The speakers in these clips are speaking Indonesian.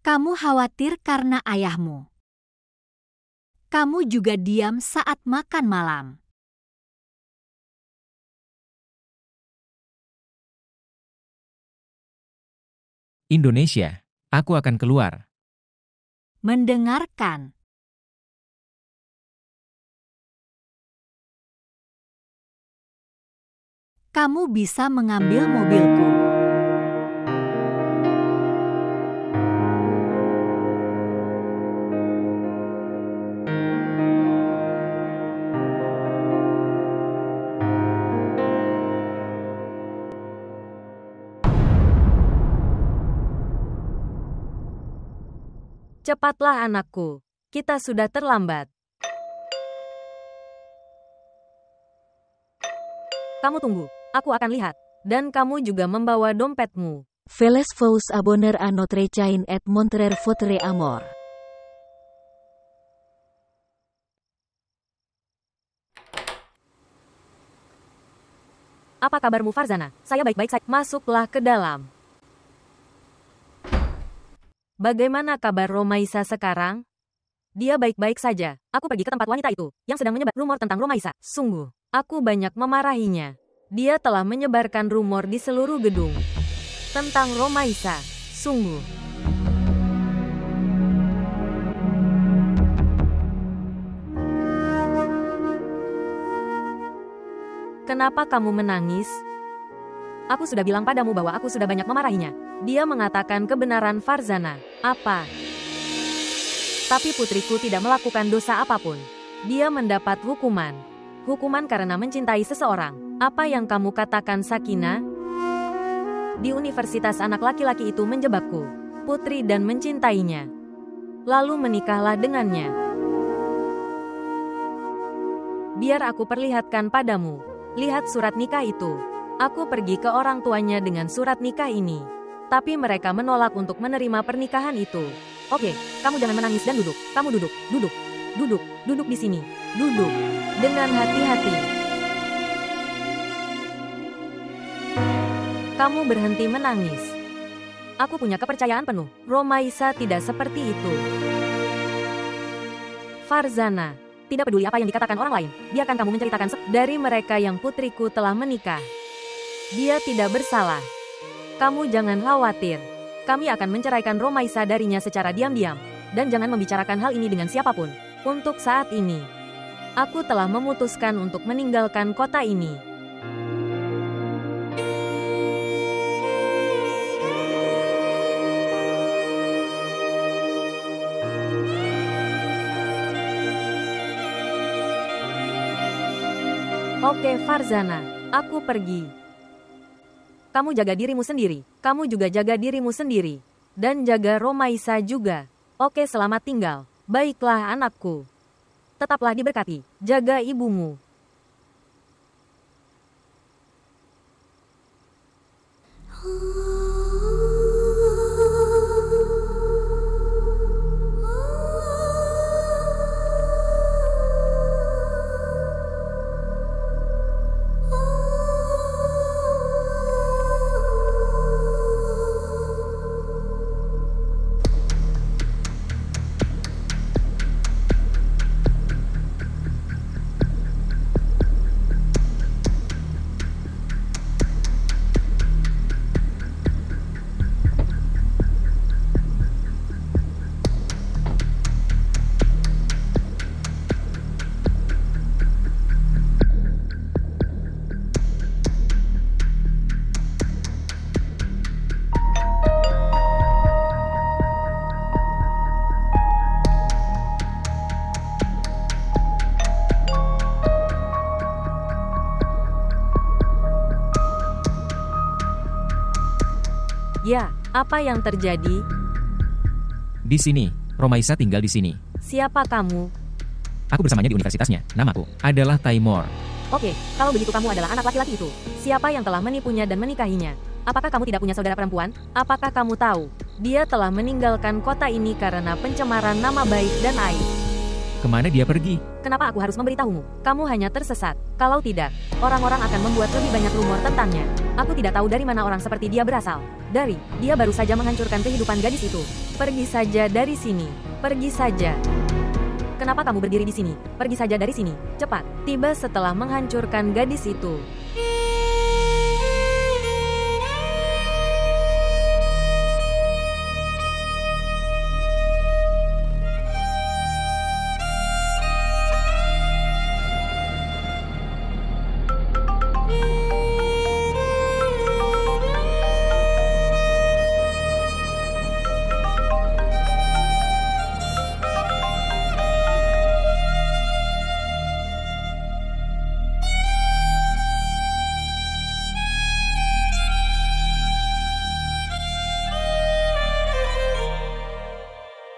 Kamu khawatir karena ayahmu. Kamu juga diam saat makan malam. Indonesia, aku akan keluar. Mendengarkan. Kamu bisa mengambil mobilku. Cepatlah anakku, kita sudah terlambat. Kamu tunggu, aku akan lihat. Dan kamu juga membawa dompetmu. Veles vous abonner à notre chaîne et montrer votre amour. Apa kabarmu Farzana? Saya baik-baik saja. Masuklah ke dalam. Bagaimana kabar Romaisa sekarang? Dia baik-baik saja. Aku pergi ke tempat wanita itu, yang sedang menyebar rumor tentang Romaisa. Sungguh, aku banyak memarahinya. Dia telah menyebarkan rumor di seluruh gedung. Tentang Romaisa. Sungguh. Kenapa kamu menangis? Aku sudah bilang padamu bahwa aku sudah banyak memarahinya. Dia mengatakan kebenaran Farzana. Apa? Tapi putriku tidak melakukan dosa apapun. Dia mendapat hukuman. Hukuman karena mencintai seseorang. Apa yang kamu katakan, Sakina? Di universitas anak laki-laki itu menjebakku. Putri dan mencintainya. Lalu menikahlah dengannya. Biar aku perlihatkan padamu. Lihat surat nikah itu. Aku pergi ke orang tuanya dengan surat nikah ini. Tapi mereka menolak untuk menerima pernikahan itu. Oke, kamu jangan menangis dan duduk. Kamu duduk, duduk, duduk, duduk di sini. Duduk. Dengan hati-hati. Kamu berhenti menangis. Aku punya kepercayaan penuh. Romaisa tidak seperti itu. Farzana, tidak peduli apa yang dikatakan orang lain. Biarkan kamu menceritakan dari mereka yang putriku telah menikah. Dia tidak bersalah. Kamu jangan khawatir. Kami akan menceraikan Romaisa darinya secara diam-diam. Dan jangan membicarakan hal ini dengan siapapun. Untuk saat ini, aku telah memutuskan untuk meninggalkan kota ini. Oke Farzana, aku pergi. Kamu jaga dirimu sendiri. Kamu juga jaga dirimu sendiri. Dan jaga Romaisa juga. Oke, selamat tinggal. Baiklah anakku. Tetaplah diberkati. Jaga ibumu. Ya, apa yang terjadi? Di sini, Romaisa tinggal di sini. Siapa kamu? Aku bersamanya di universitasnya. Namaku adalah Taimur. Oke, kalau begitu kamu adalah anak laki-laki itu. Siapa yang telah menipunya dan menikahinya? Apakah kamu tidak punya saudara perempuan? Apakah kamu tahu? Dia telah meninggalkan kota ini karena pencemaran nama baik dan aib. Kemana dia pergi? Kenapa aku harus memberitahumu? Kamu hanya tersesat. Kalau tidak, orang-orang akan membuat lebih banyak rumor tentangnya. Aku tidak tahu dari mana orang seperti dia berasal. Dia baru saja menghancurkan kehidupan gadis itu. Pergi saja dari sini. Pergi saja. Kenapa kamu berdiri di sini? Pergi saja dari sini. Cepat. Tiba setelah menghancurkan gadis itu.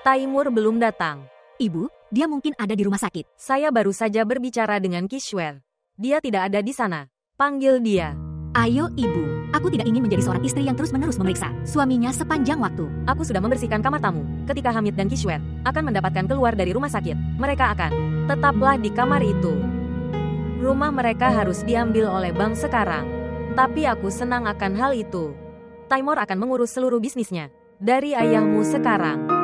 Taimur belum datang. Ibu, dia mungkin ada di rumah sakit. Saya baru saja berbicara dengan Kishwer. Dia tidak ada di sana. Panggil dia. Ayo ibu, aku tidak ingin menjadi seorang istri yang terus-menerus memeriksa suaminya sepanjang waktu. Aku sudah membersihkan kamar tamu. Ketika Hamid dan Kishwer akan mendapatkan keluar dari rumah sakit, mereka akan tetaplah di kamar itu. Rumah mereka harus diambil oleh bank sekarang. Tapi aku senang akan hal itu. Taimur akan mengurus seluruh bisnisnya dari ayahmu sekarang.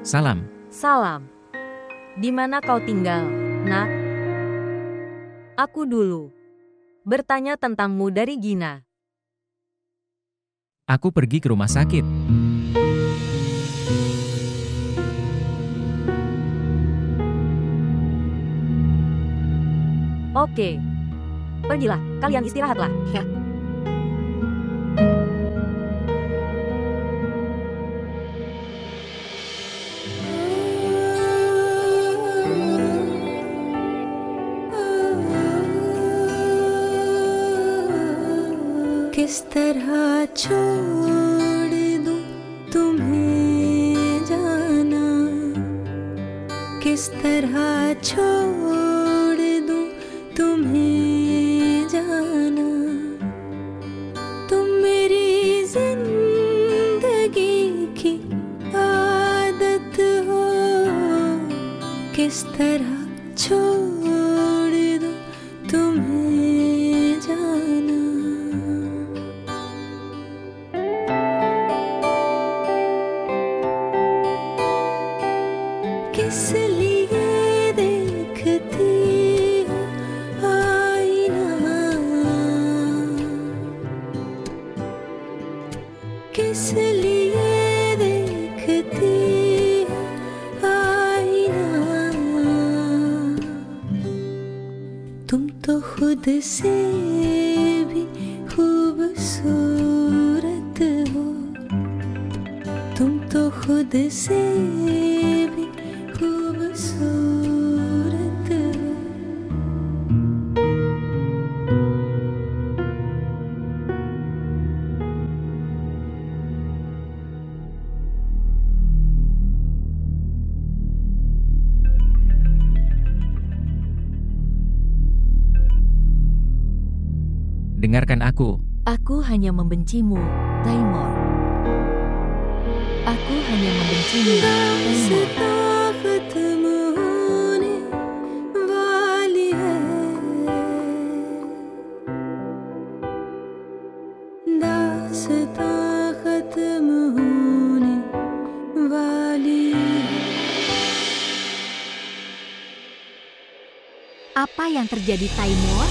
Salam. Salam. Di mana kau tinggal, nak? Aku dulu bertanya tentangmu dari Gina. Aku pergi ke rumah sakit. Oke. Pergilah, kalian istirahatlah. Ya. किस तरह छोड़ दूं तुम्हें जाना, किस तरह छोड़ दूं तुम्हें जाना, तुम मेरी जिंदगी की आदत हो, किस तरह छोड़ दूं तुम्हें जाना। किस लिए देखती हो आईना, किस लिए देखती हो आईना, तुम तो खुद से भी खूबसूरत हो, तुम तो खुद से भी खूबसूरत हो। Dengarkan aku. Aku hanya membencimu, Taimur. Aku hanya membencimu, Taimur. खत्म होने वाली है, दास्तां खत्म होने वाली है। Apa yang terjadi, Taimur?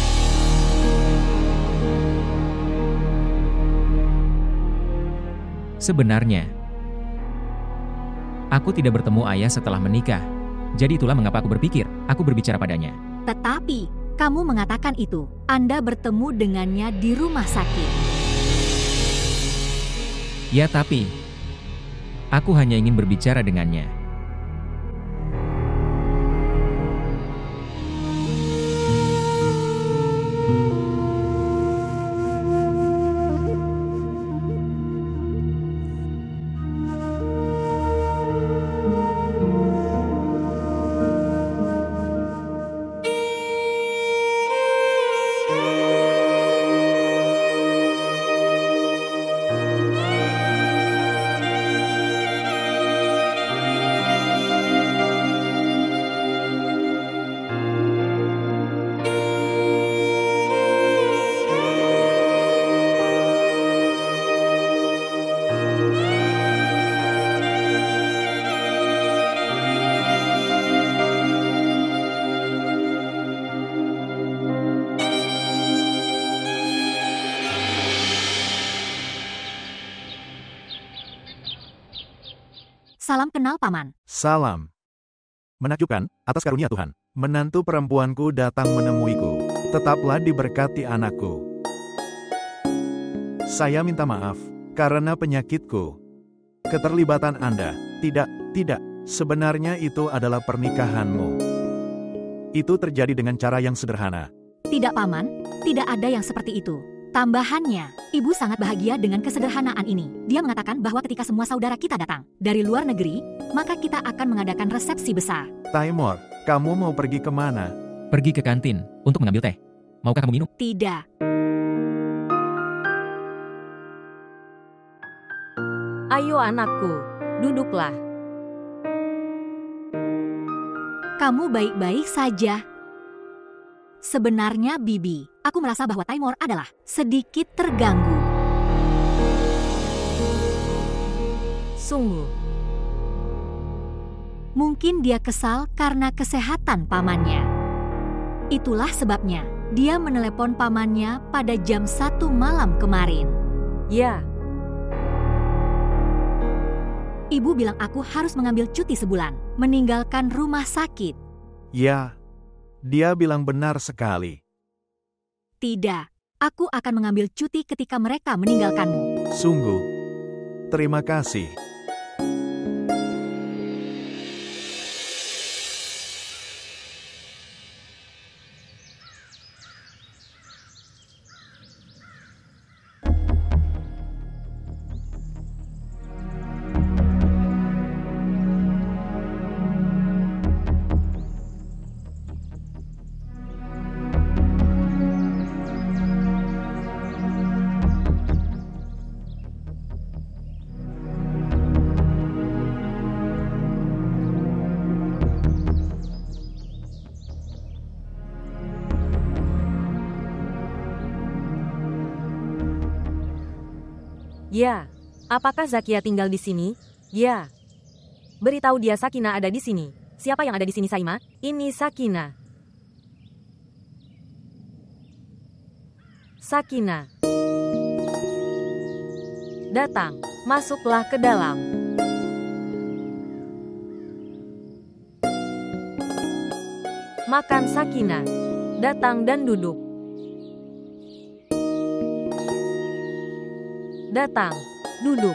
Sebenarnya, aku tidak bertemu ayah setelah menikah. Jadi itulah mengapa aku berpikir, aku berbicara padanya. Tetapi, kamu mengatakan itu. Anda bertemu dengannya di rumah sakit. Ya tapi, aku hanya ingin berbicara dengannya. Salam kenal, Paman. Salam. Menakjubkan, atas karunia Tuhan. Menantu perempuanku datang menemuiku. Tetaplah diberkati anakku. Saya minta maaf, karena penyakitku. Keterlibatan Anda. Tidak. Sebenarnya itu adalah pernikahanmu. Itu terjadi dengan cara yang sederhana. Tidak, Paman. Tidak ada yang seperti itu. Tambahannya, ibu sangat bahagia dengan kesederhanaan ini. Dia mengatakan bahwa ketika semua saudara kita datang dari luar negeri, maka kita akan mengadakan resepsi besar. Taimur, kamu mau pergi kemana? Pergi ke kantin untuk mengambil teh. Maukah kamu minum? Tidak. Ayo anakku, duduklah. Kamu baik-baik saja. Sebenarnya, Bibi, aku merasa bahwa Taimur adalah sedikit terganggu. Sungguh. Mungkin dia kesal karena kesehatan pamannya. Itulah sebabnya dia menelepon pamannya pada jam 1 malam kemarin. Ya, Ibu bilang aku harus mengambil cuti sebulan, meninggalkan rumah sakit. Ya, dia bilang benar sekali. Tidak, aku akan mengambil cuti ketika mereka meninggalkanmu. Sungguh. Terima kasih. ya. Apakah Zakia tinggal di sini? Ya. Beritahu dia Sakina ada di sini. Siapa yang ada di sini, Saima? Ini Sakina. Sakina. Datang, masuklah ke dalam. Makan, Sakina. Datang dan duduk. Datang, duduk.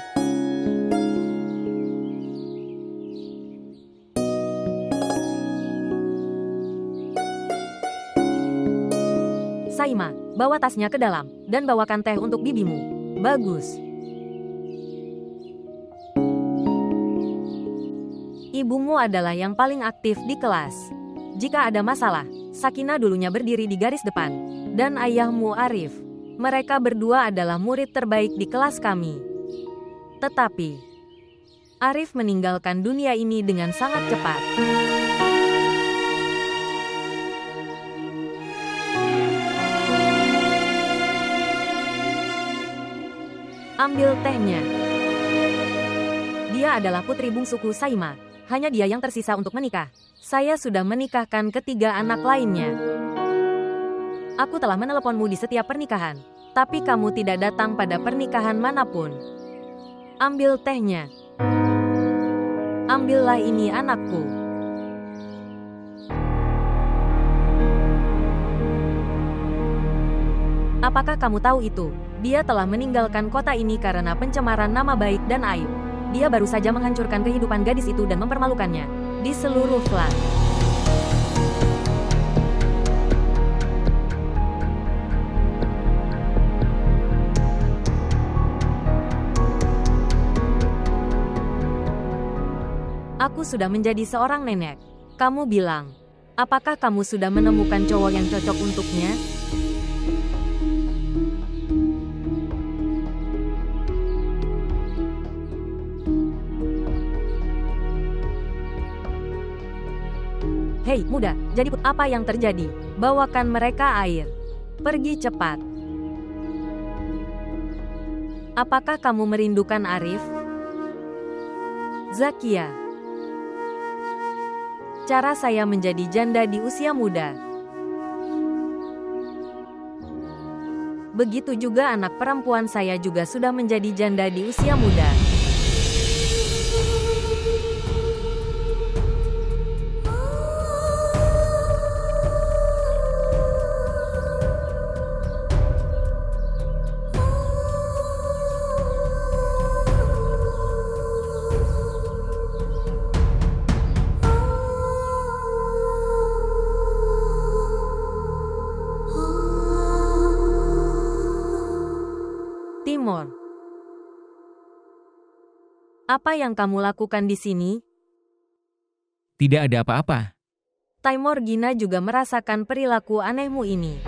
Saima, bawa tasnya ke dalam, dan bawakan teh untuk bibimu. Bagus. Ibumu adalah yang paling aktif di kelas. Jika ada masalah, Sakina dulunya berdiri di garis depan. Dan ayahmu Arif. Mereka berdua adalah murid terbaik di kelas kami. Tetapi, Arif meninggalkan dunia ini dengan sangat cepat. Ambil tehnya. Dia adalah putri bungsuku Saima. Hanya dia yang tersisa untuk menikah. Saya sudah menikahkan ketiga anak lainnya. Aku telah meneleponmu di setiap pernikahan, tapi kamu tidak datang pada pernikahan manapun. Ambil tehnya. Ambillah ini, anakku. Apakah kamu tahu itu? Dia telah meninggalkan kota ini karena pencemaran nama baik dan aib. Dia baru saja menghancurkan kehidupan gadis itu dan mempermalukannya di seluruh flat. Aku sudah menjadi seorang nenek. Kamu bilang, apakah kamu sudah menemukan cowok yang cocok untuknya? Hei, muda, jadi apa yang terjadi? Bawakan mereka air. Pergi cepat. Apakah kamu merindukan Arif? Zakia. Cara saya menjadi janda di usia muda. Begitu juga anak perempuan saya juga sudah menjadi janda di usia muda. Apa yang kamu lakukan di sini? Tidak ada apa-apa. Taimur Gina juga merasakan perilaku anehmu ini.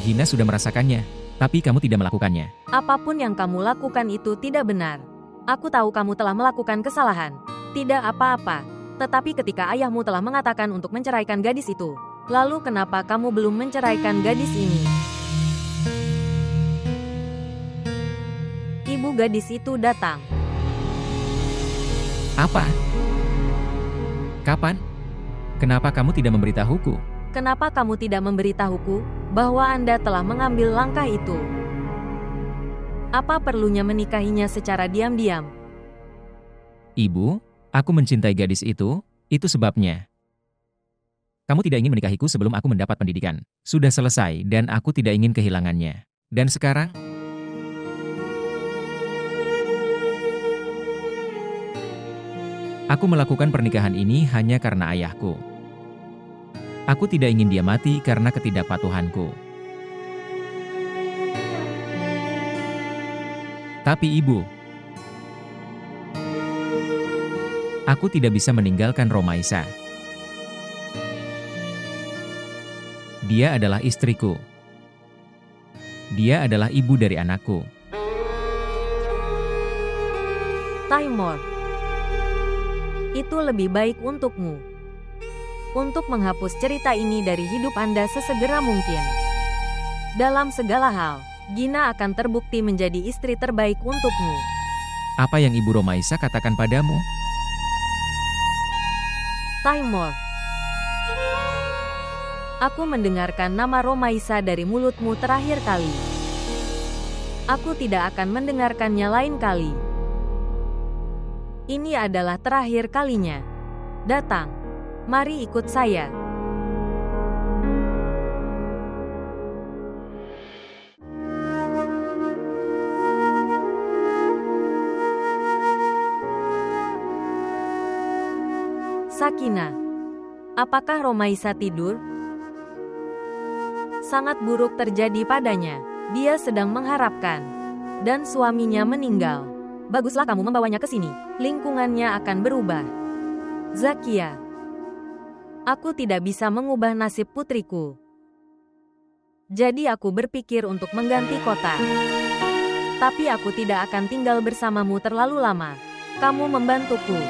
Gina sudah merasakannya, tapi kamu tidak melakukannya. Apapun yang kamu lakukan itu tidak benar. Aku tahu kamu telah melakukan kesalahan. Tidak apa-apa. Tetapi ketika ayahmu telah mengatakan untuk menceraikan gadis itu, lalu kenapa kamu belum menceraikan gadis ini? Ibu gadis itu datang. Apa? Kapan? Kenapa kamu tidak memberitahuku? Kenapa kamu tidak memberitahuku bahwa Anda telah mengambil langkah itu? Apa perlunya menikahinya secara diam-diam? Ibu, aku mencintai gadis itu sebabnya. Kamu tidak ingin menikahiku sebelum aku mendapat pendidikan. Sudah selesai dan aku tidak ingin kehilangannya. Dan sekarang? Aku melakukan pernikahan ini hanya karena ayahku. Aku tidak ingin dia mati karena ketidakpatuhanku. Tapi ibu, aku tidak bisa meninggalkan Romaisa. Dia adalah istriku. Dia adalah ibu dari anakku. Taimur, itu lebih baik untukmu. Untuk menghapus cerita ini dari hidup Anda sesegera mungkin. Dalam segala hal, Gina akan terbukti menjadi istri terbaik untukmu. Apa yang Ibu Romaisa katakan padamu? Taimur, aku mendengarkan nama Romaisa dari mulutmu terakhir kali. Aku tidak akan mendengarkannya lain kali. Ini adalah terakhir kalinya. Datang, mari ikut saya. Sakina, apakah Romaisa tidur? Sangat buruk terjadi padanya. Dia sedang mengharapkan. Dan suaminya meninggal. Baguslah kamu membawanya ke sini. Lingkungannya akan berubah. Zakia, aku tidak bisa mengubah nasib putriku. Jadi aku berpikir untuk mengganti kota. Tapi aku tidak akan tinggal bersamamu terlalu lama. Kamu membantuku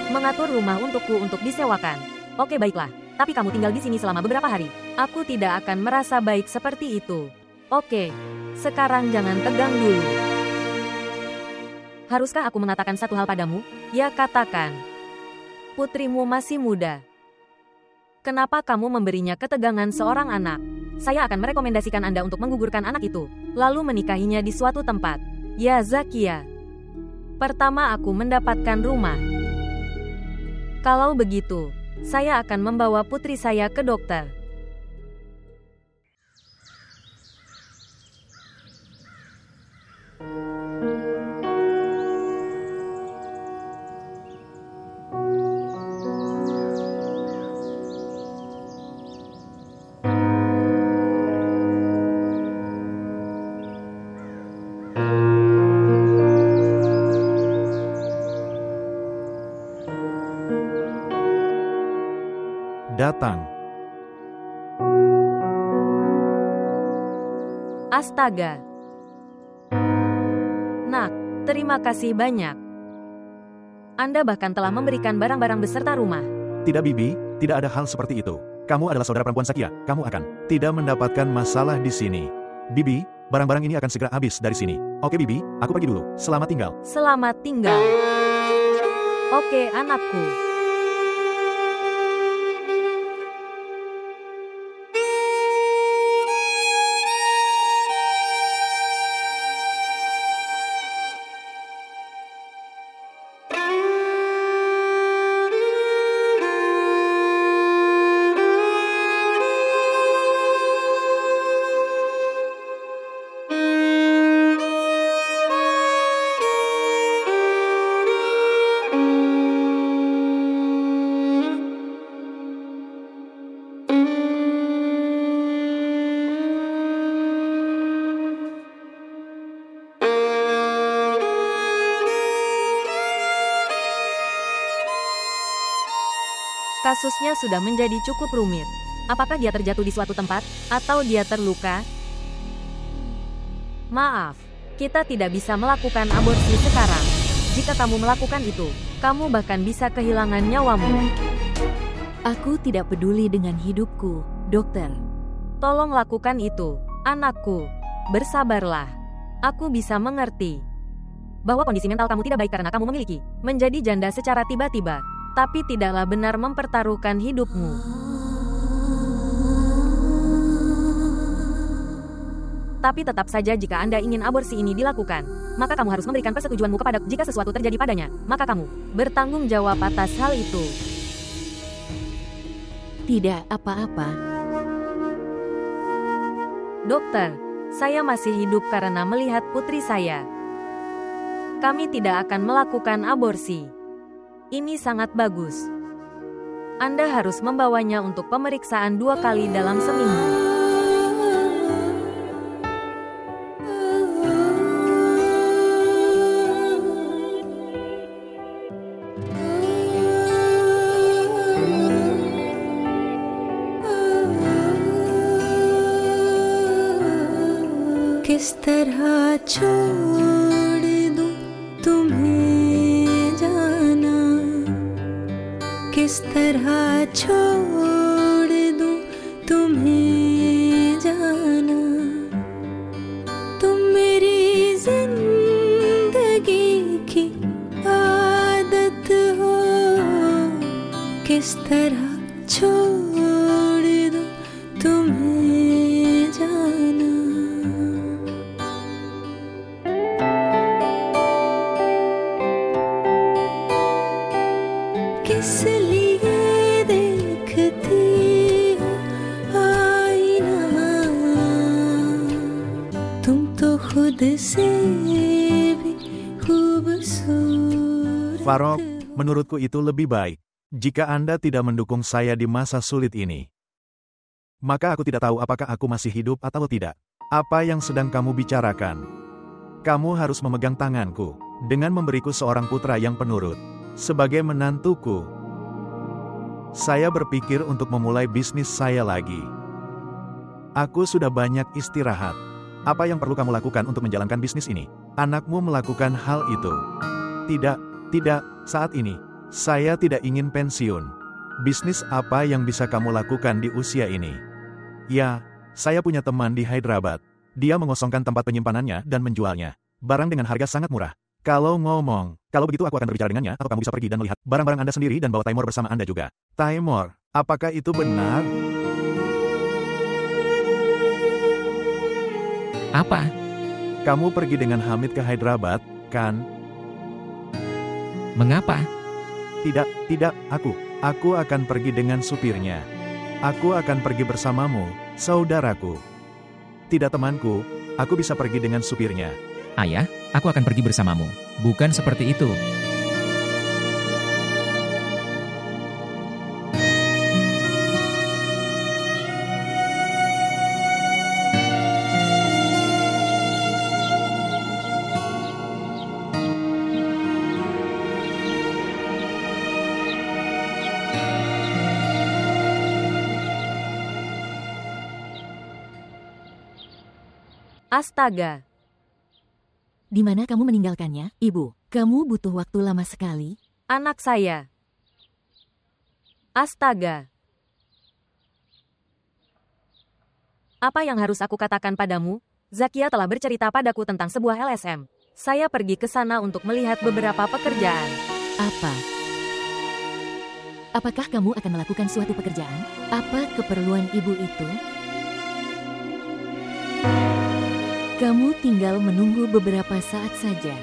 mengatur rumah untukku untuk disewakan. Oke, baiklah. Tapi kamu tinggal di sini selama beberapa hari. Aku tidak akan merasa baik seperti itu. Oke, sekarang jangan tegang dulu. Haruskah aku mengatakan satu hal padamu? Ya, katakan. Putrimu masih muda. Kenapa kamu memberinya ketegangan seorang anak? Saya akan merekomendasikan Anda untuk menggugurkan anak itu, lalu menikahinya di suatu tempat. Ya, Zakia. Pertama aku mendapatkan rumah. Kalau begitu, saya akan membawa putri saya ke dokter. Datang. Astaga. Nak, terima kasih banyak. Anda bahkan telah memberikan barang-barang beserta rumah. Tidak, Bibi, tidak ada hal seperti itu. Kamu adalah saudara perempuan Sakia. Kamu akan tidak mendapatkan masalah di sini. Bibi, barang-barang ini akan segera habis dari sini. Oke, Bibi, aku pergi dulu. Selamat tinggal. Selamat tinggal. Oke, anakku. Kasusnya sudah menjadi cukup rumit. Apakah dia terjatuh di suatu tempat, atau dia terluka? Maaf, kita tidak bisa melakukan aborsi sekarang. Jika kamu melakukan itu, kamu bahkan bisa kehilangan nyawamu. Aku tidak peduli dengan hidupku, dokter. Tolong lakukan itu, anakku. Bersabarlah. Aku bisa mengerti bahwa kondisi mental kamu tidak baik karena kamu memiliki menjadi janda secara tiba-tiba. Tapi tidaklah benar mempertaruhkan hidupmu. Tapi tetap saja jika Anda ingin aborsi ini dilakukan, maka kamu harus memberikan persetujuanmu kepada jika sesuatu terjadi padanya, maka kamu bertanggung jawab atas hal itu. Tidak apa-apa. Dokter, saya masih hidup karena melihat putri saya. Kami tidak akan melakukan aborsi. Ini sangat bagus. Anda harus membawanya untuk pemeriksaan 2 kali dalam seminggu. किस तरह छोड़ दूं तुम्हें जाना, किस तरह छोड़ दूं तुम्हें जाना, तुम मेरी जिंदगी की आदत हो, किस तरह छोड़ दूं तुम्हें जाना। किस लिए देखती हो आईना, तुम तो खुद से भी खूबसूरत। Farok, menurutku itu lebih baik jika Anda tidak mendukung saya di masa sulit ini. Maka aku tidak tahu apakah aku masih hidup atau tidak. Apa yang sedang kamu bicarakan? Kamu harus memegang tanganku dengan memberiku seorang putra yang penurut. Sebagai menantuku, saya berpikir untuk memulai bisnis saya lagi. Aku sudah banyak istirahat. Apa yang perlu kamu lakukan untuk menjalankan bisnis ini? Anakmu melakukan hal itu. Tidak, saat ini. Saya tidak ingin pensiun. Bisnis apa yang bisa kamu lakukan di usia ini? Ya, saya punya teman di Hyderabad. Dia mengosongkan tempat penyimpanannya dan menjualnya. Barang dengan harga sangat murah. Kalau begitu aku akan berbicara dengannya, atau kamu bisa pergi dan melihat barang-barang Anda sendiri dan bawa Taimur bersama Anda juga. Taimur, apakah itu benar? Apa? Kamu pergi dengan Hamid ke Hyderabad, kan? Mengapa? Tidak, aku akan pergi dengan supirnya. Aku akan pergi bersamamu, saudaraku. Tidak temanku, aku bisa pergi dengan supirnya. Ayah, aku akan pergi bersamamu. Bukan seperti itu. Astaga. Di mana kamu meninggalkannya, Ibu? Kamu butuh waktu lama sekali. Anak saya. Astaga. Apa yang harus aku katakan padamu? Zakia telah bercerita padaku tentang sebuah LSM. Saya pergi ke sana untuk melihat beberapa pekerjaan. Apa? Apakah kamu akan melakukan suatu pekerjaan? Apa keperluan ibu itu? Kamu tinggal menunggu beberapa saat saja.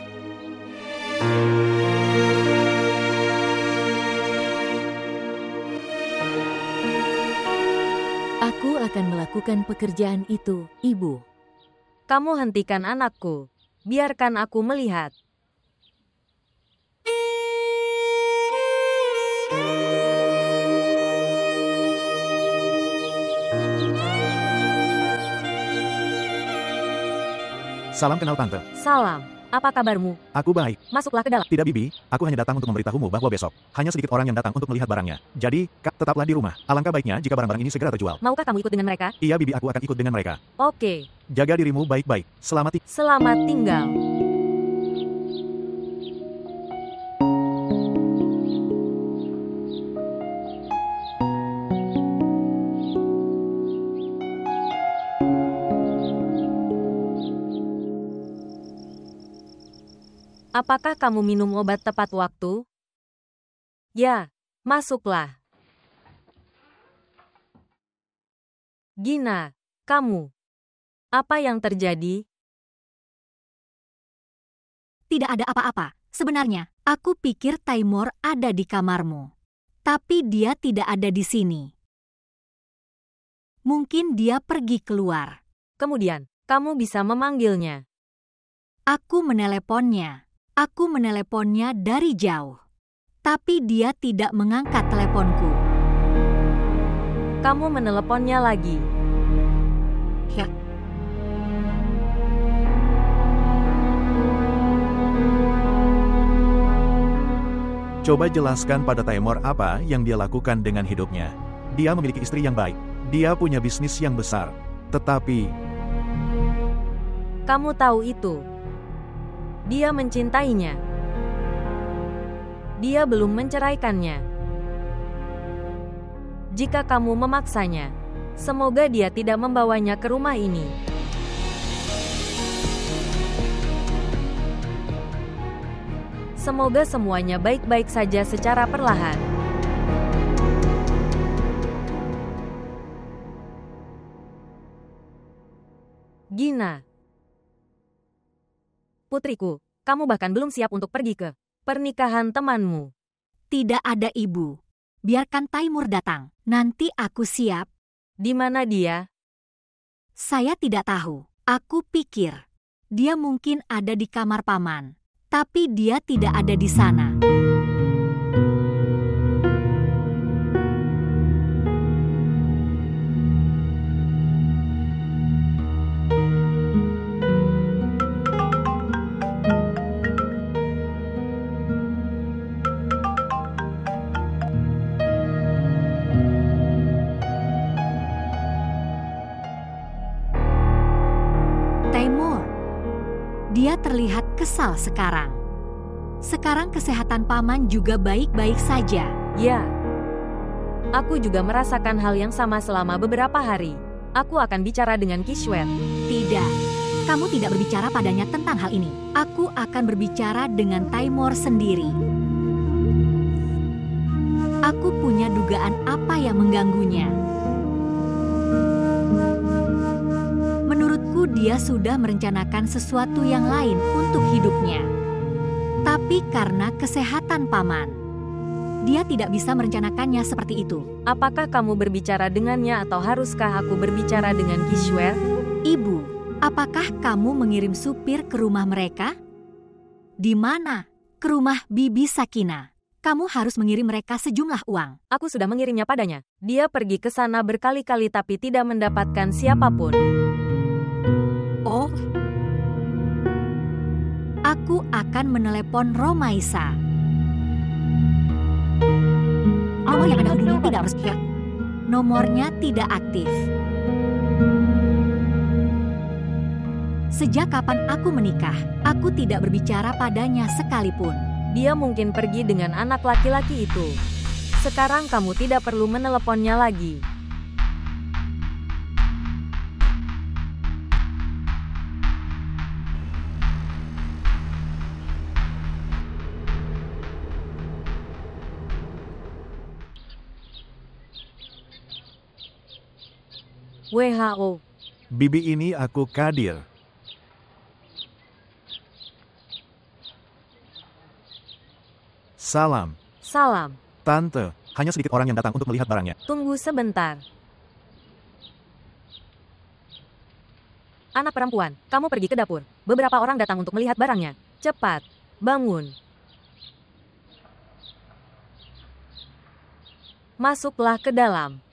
Aku akan melakukan pekerjaan itu, Ibu. Kamu hentikan anakku. Biarkan aku melihat. Salam kenal Tante. Salam. Apa kabarmu? Aku baik. Masuklah ke dalam. Tidak Bibi, aku hanya datang untuk memberitahumu bahwa besok, hanya sedikit orang yang datang untuk melihat barangnya. Jadi, Kak, tetaplah di rumah. Alangkah baiknya jika barang-barang ini segera terjual. Maukah kamu ikut dengan mereka? Iya Bibi, aku akan ikut dengan mereka. Oke. Jaga dirimu baik-baik. Selamat tinggal. Apakah kamu minum obat tepat waktu? Ya, masuklah. Gina, kamu. Apa yang terjadi? Tidak ada apa-apa. Sebenarnya, aku pikir Taimur ada di kamarmu. Tapi dia tidak ada di sini. Mungkin dia pergi keluar. Kemudian, kamu bisa memanggilnya. Aku meneleponnya. Aku meneleponnya dari jauh. Tapi dia tidak mengangkat teleponku. Kamu meneleponnya lagi. Ya, Coba jelaskan pada Taimur apa yang dia lakukan dengan hidupnya. Dia memiliki istri yang baik. Dia punya bisnis yang besar. Tetapi, Kamu tahu itu. Dia mencintainya. Dia belum menceraikannya. Jika kamu memaksanya, semoga dia tidak membawanya ke rumah ini. Semoga semuanya baik-baik saja secara perlahan. Gina. Putriku, kamu bahkan belum siap untuk pergi ke pernikahan temanmu. tidak ada ibu. Biarkan Taimur datang. Nanti aku siap. Di mana dia? Saya tidak tahu. Aku pikir dia mungkin ada di kamar paman. Tapi dia tidak ada di sana. Taimur. Dia terlihat kesal sekarang. Sekarang kesehatan paman juga baik-baik saja. Ya. Aku juga merasakan hal yang sama selama beberapa hari. Aku akan bicara dengan Kishwet. Tidak. Kamu tidak berbicara padanya tentang hal ini. Aku akan berbicara dengan Taimur sendiri. Aku punya dugaan apa yang mengganggunya. Menurutku dia sudah merencanakan sesuatu yang lain untuk hidupnya. Tapi karena kesehatan paman, dia tidak bisa merencanakannya seperti itu. Apakah kamu berbicara dengannya atau haruskah aku berbicara dengan Kishwet? Ibu, apakah kamu mengirim supir ke rumah mereka? Di mana? Ke rumah Bibi Sakina. Kamu harus mengirim mereka sejumlah uang. Aku sudah mengirimnya padanya. Dia pergi ke sana berkali-kali tapi tidak mendapatkan siapapun. Oh, aku akan menelepon Romaisa. Nomor yang Anda hubungi tidak resmi. Nomornya tidak aktif. Sejak kapan aku menikah, aku tidak berbicara padanya sekalipun. Dia mungkin pergi dengan anak laki-laki itu. Sekarang kamu tidak perlu meneleponnya lagi. WHO. Bibi ini aku Kadir. Salam. Salam. Tante, hanya sedikit orang yang datang untuk melihat barangnya. Tunggu sebentar. Anak perempuan, kamu pergi ke dapur. Beberapa orang datang untuk melihat barangnya. Cepat, bangun. Masuklah ke dalam.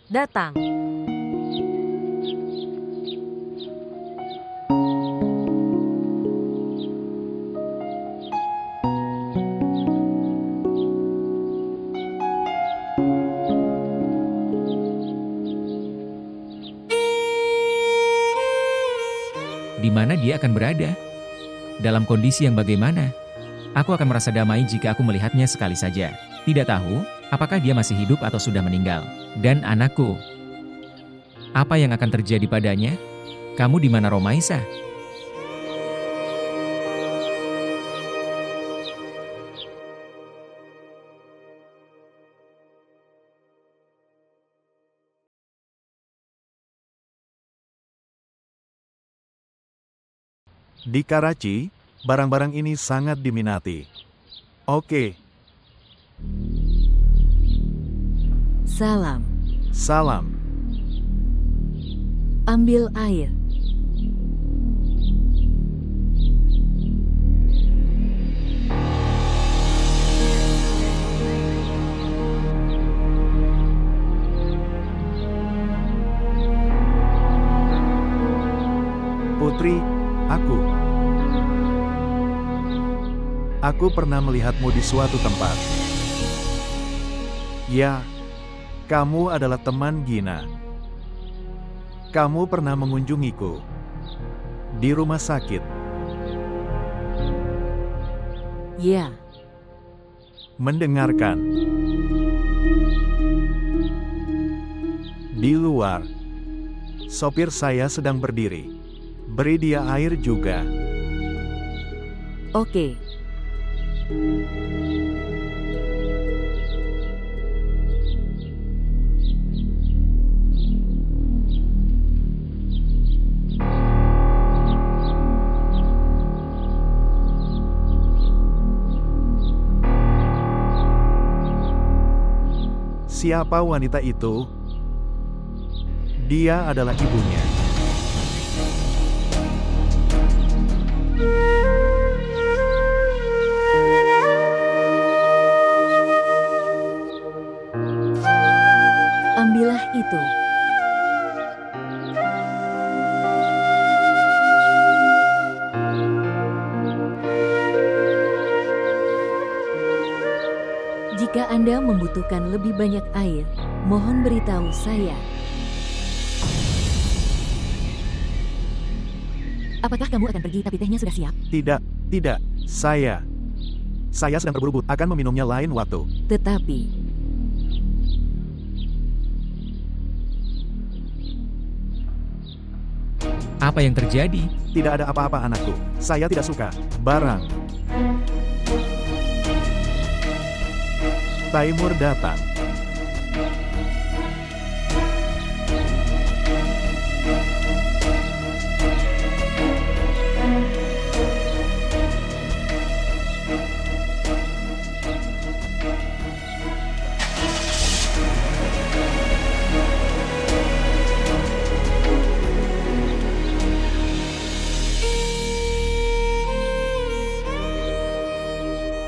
datang. Di mana dia akan berada? Dalam kondisi yang bagaimana? Aku akan merasa damai jika aku melihatnya sekali saja. Tidak tahu, apakah dia masih hidup atau sudah meninggal. Dan anakku. Apa yang akan terjadi padanya? Kamu di mana, Romaisa? Di Karachi, barang-barang ini sangat diminati. Oke, Salam. salam. Ambil air. Putri, Aku pernah melihatmu di suatu tempat. Ya, kamu adalah teman Gina. Kamu pernah mengunjungiku di rumah sakit. Ya, Mendengarkan. Di luar, sopir saya sedang berdiri. Beri dia air juga. oke. Siapa wanita itu? Dia adalah ibunya. Ambillah itu. Jika Anda membutuhkan lebih banyak air, mohon beritahu saya. Apakah kamu akan pergi tapi tehnya sudah siap? Tidak, saya sedang berburu, akan meminumnya lain waktu. Tetapi, Apa yang terjadi? Tidak ada apa-apa anakku, saya tidak suka barang. Taimur datang.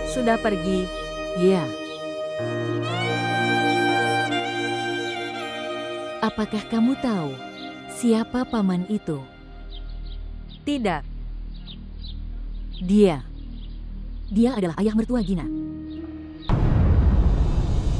Sudah pergi. ya. Apakah kamu tahu siapa paman itu? Tidak. Dia adalah ayah mertua Gina.